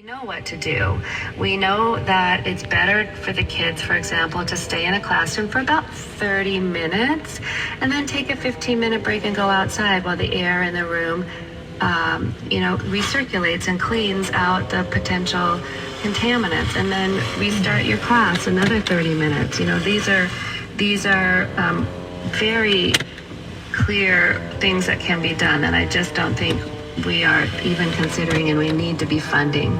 We know what to do. We know that it's better for the kids, for example, to stay in a classroom for about 30 minutes and then take a 15-minute break and go outside while the air in the room, recirculates and cleans out the potential contaminants, and then restart your class another 30 minutes. These are very clear things that can be done, and I just don't think we are even considering, and we need to be funding.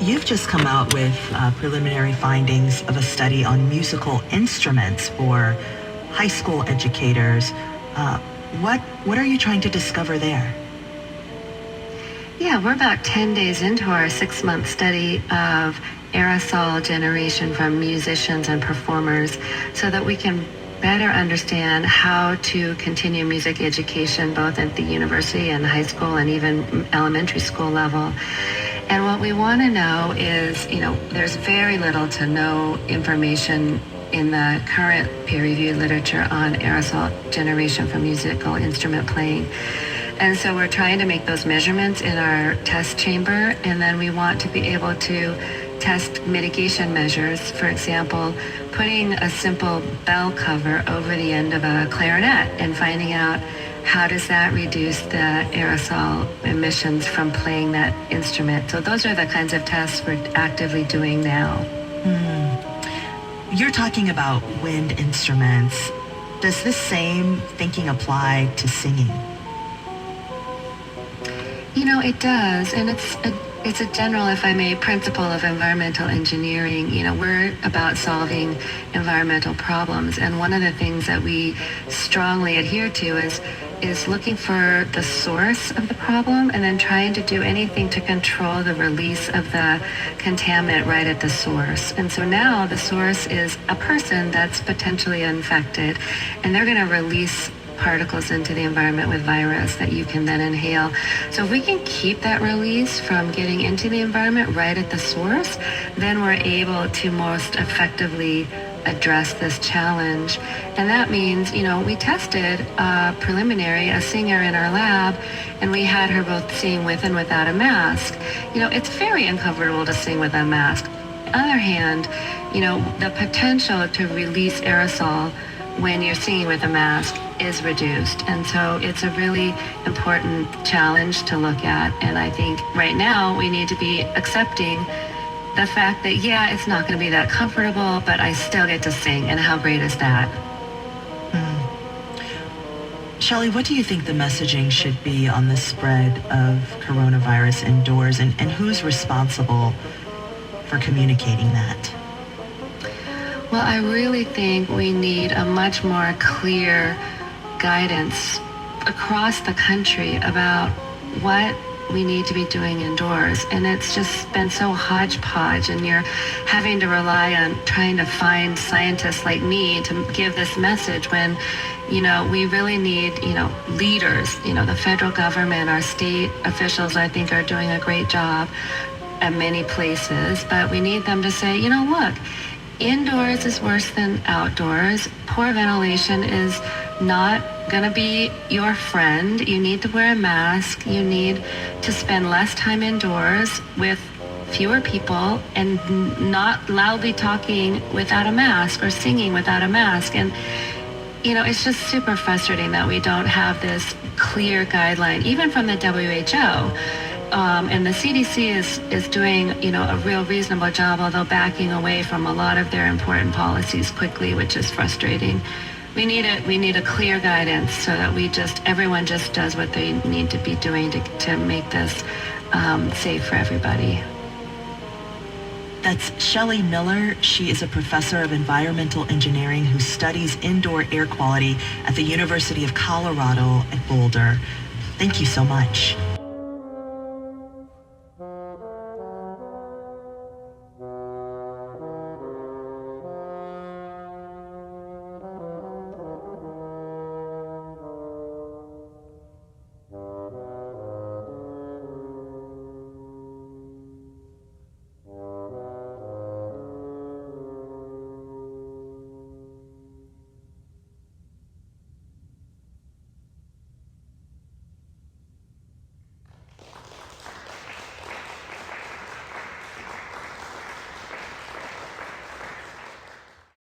You've just come out with preliminary findings of a study on musical instruments for high school educators. What are you trying to discover there? Yeah, we're about 10 days into our 6-month study of aerosol generation from musicians and performers so that we can better understand how to continue music education both at the university and high school and even elementary school level. And what we want to know is, there's very little to no information in the current peer-reviewed literature on aerosol generation from musical instrument playing. And so we're trying to make those measurements in our test chamber, and then we want to be able to test mitigation measures. For example, putting a simple bell cover over the end of a clarinet and finding out how does that reduce the aerosol emissions from playing that instrument. So those are the kinds of tests we're actively doing now. You're talking about wind instruments. Does this same thinking apply to singing? It does, and it's a general, if I may, principle of environmental engineering. We're about solving environmental problems, and one of the things that we strongly adhere to is looking for the source of the problem and then trying to do anything to control the release of the contaminant right at the source. And so now the source is a person that's potentially infected, and they're going to release particles into the environment with virus that you can then inhale. So if we can keep that release from getting into the environment right at the source, then we're able to most effectively address this challenge. And that means, we tested a singer in our lab, and we had her both sing with and without a mask. It's very uncomfortable to sing with a mask. On the other hand, the potential to release aerosol when you're singing with a mask is reduced. And so it's a really important challenge to look at. And I think right now we need to be accepting the fact that, it's not going to be that comfortable, but I still get to sing. And how great is that? Shelley, what do you think the messaging should be on the spread of coronavirus indoors, and who's responsible for communicating that? Well, I really think we need a much more clear guidance across the country about what we need to be doing indoors. And it's just been so hodgepodge, and you're having to rely on trying to find scientists like me to give this message when, we really need, leaders. The federal government, our state officials, I think, are doing a great job at many places, but we need them to say, look, indoors is worse than outdoors. Poor ventilation is not going to be your friend. You need to wear a mask. You need to spend less time indoors with fewer people and not loudly talking without a mask or singing without a mask. And, it's just super frustrating that we don't have this clear guideline, even from the WHO. And the CDC is doing, a real reasonable job, although backing away from a lot of their important policies quickly, which is frustrating. We need a clear guidance so that everyone just does what they need to be doing to make this safe for everybody. That's Shelley Miller. She is a professor of environmental engineering who studies indoor air quality at the University of Colorado at Boulder. Thank you so much.